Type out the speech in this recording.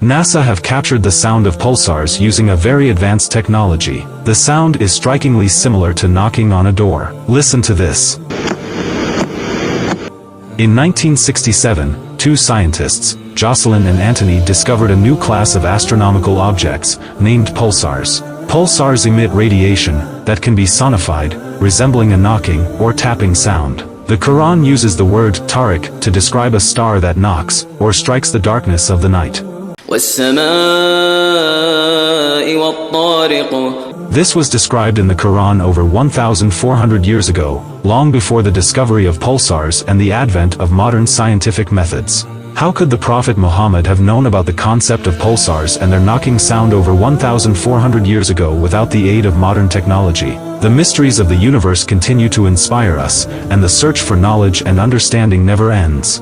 NASA have captured the sound of pulsars using a very advanced technology. The sound is strikingly similar to knocking on a door. Listen to this. In 1967, two scientists, Jocelyn and Anthony, discovered a new class of astronomical objects, named pulsars. Pulsars emit radiation that can be sonified, resembling a knocking or tapping sound. The Quran uses the word Tarek to describe a star that knocks or strikes the darkness of the night. This was described in the Quran over 1,400 years ago, long before the discovery of pulsars and the advent of modern scientific methods. How could the Prophet Muhammad have known about the concept of pulsars and their knocking sound over 1,400 years ago without the aid of modern technology? The mysteries of the universe continue to inspire us, and the search for knowledge and understanding never ends.